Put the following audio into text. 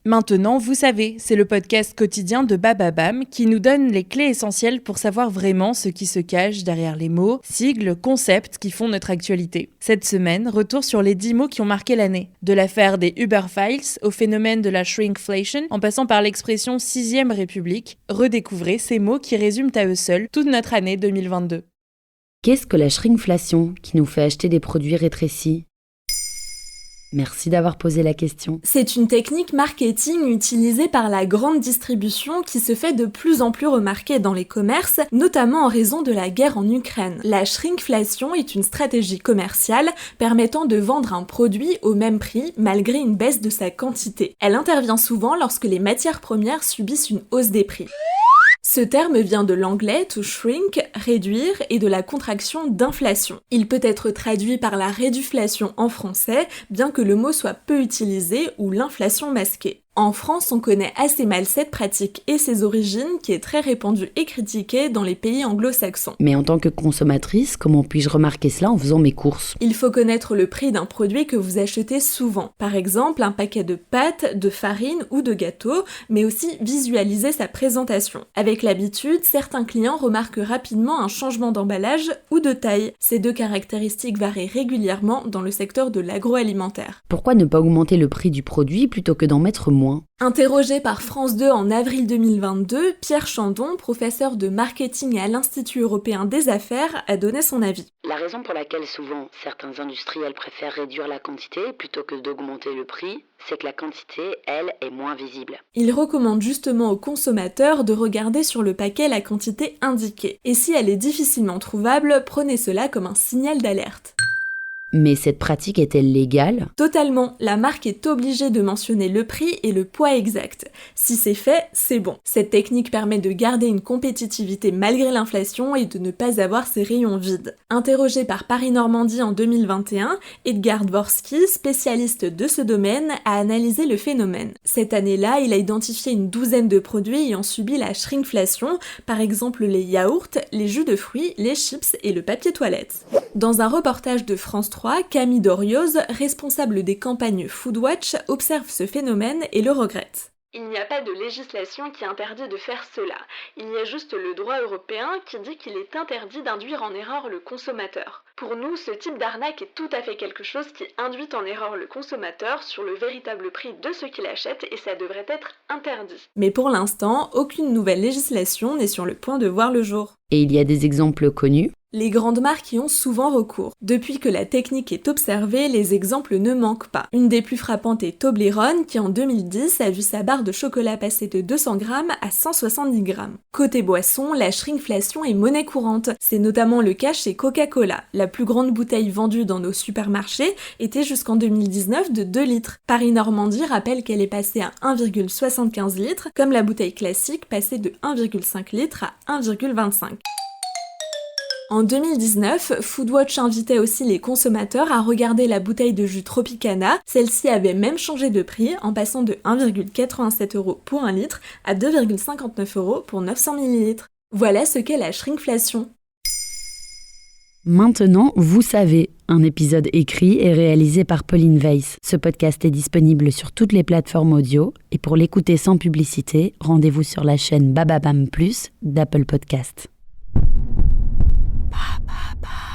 Maintenant, vous savez, c'est le podcast quotidien de Bababam qui nous donne les clés essentielles pour savoir vraiment ce qui se cache derrière les mots, sigles, concepts qui font notre actualité. Cette semaine, retour sur les 10 mots qui ont marqué l'année. De l'affaire des Uber Files au phénomène de la shrinkflation, en passant par l'expression 6ème République, redécouvrez ces mots qui résument à eux seuls toute notre année 2022. Qu'est-ce que la shrinkflation qui nous fait acheter des produits rétrécis ? Merci d'avoir posé la question. C'est une technique marketing utilisée par la grande distribution qui se fait de plus en plus remarquer dans les commerces, notamment en raison de la guerre en Ukraine. La shrinkflation est une stratégie commerciale permettant de vendre un produit au même prix malgré une baisse de sa quantité. Elle intervient souvent lorsque les matières premières subissent une hausse des prix. Ce terme vient de l'anglais to shrink, réduire, et de la contraction d'inflation. Il peut être traduit par la réduflation en français, bien que le mot soit peu utilisé, ou l'inflation masquée. En France, on connaît assez mal cette pratique et ses origines qui est très répandue et critiquée dans les pays anglo-saxons. Mais en tant que consommatrice, comment puis-je remarquer cela en faisant mes courses ? Il faut connaître le prix d'un produit que vous achetez souvent. Par exemple, un paquet de pâtes, de farine ou de gâteaux, mais aussi visualiser sa présentation. Avec l'habitude, certains clients remarquent rapidement un changement d'emballage ou de taille. Ces deux caractéristiques varient régulièrement dans le secteur de l'agroalimentaire. Pourquoi ne pas augmenter le prix du produit plutôt que d'en mettre moins ? Interrogé par France 2 en avril 2022, Pierre Chandon, professeur de marketing à l'Institut européen des affaires, a donné son avis. La raison pour laquelle souvent certains industriels préfèrent réduire la quantité plutôt que d'augmenter le prix, c'est que la quantité, elle, est moins visible. Il recommande justement aux consommateurs de regarder sur le paquet la quantité indiquée. Et si elle est difficilement trouvable, prenez cela comme un signal d'alerte. Mais cette pratique est-elle légale ? Totalement, la marque est obligée de mentionner le prix et le poids exact. Si c'est fait, c'est bon. Cette technique permet de garder une compétitivité malgré l'inflation et de ne pas avoir ses rayons vides. Interrogé par Paris-Normandie en 2021, Edgar Dvorsky, spécialiste de ce domaine, a analysé le phénomène. Cette année-là, il a identifié une douzaine de produits ayant subi la shrinkflation, par exemple les yaourts, les jus de fruits, les chips et le papier toilette. Dans un reportage de France 3, Camille Dorioz, responsable des campagnes Foodwatch, observe ce phénomène et le regrette. Il n'y a pas de législation qui interdit de faire cela. Il y a juste le droit européen qui dit qu'il est interdit d'induire en erreur le consommateur. Pour nous, ce type d'arnaque est tout à fait quelque chose qui induit en erreur le consommateur sur le véritable prix de ce qu'il achète et ça devrait être interdit. Mais pour l'instant, aucune nouvelle législation n'est sur le point de voir le jour. Et il y a des exemples connus ? Les grandes marques y ont souvent recours. Depuis que la technique est observée, les exemples ne manquent pas. Une des plus frappantes est Toblerone, qui en 2010 a vu sa barre de chocolat passer de 200 grammes à 170 grammes. Côté boisson, la shrinkflation est monnaie courante. C'est notamment le cas chez Coca-Cola. La plus grande bouteille vendue dans nos supermarchés était jusqu'en 2019 de 2 litres. Paris-Normandie rappelle qu'elle est passée à 1,75 litres, comme la bouteille classique passée de 1,5 litres à 1,25. En 2019, Foodwatch invitait aussi les consommateurs à regarder la bouteille de jus Tropicana. Celle-ci avait même changé de prix en passant de 1,87 € pour 1 litre à 2,59 € pour 900 ml. Voilà ce qu'est la shrinkflation. Maintenant, vous savez, un épisode écrit et réalisé par Pauline Weiss. Ce podcast est disponible sur toutes les plateformes audio et pour l'écouter sans publicité, rendez-vous sur la chaîne Bababam Plus d'Apple Podcast. Ba, ba, ba.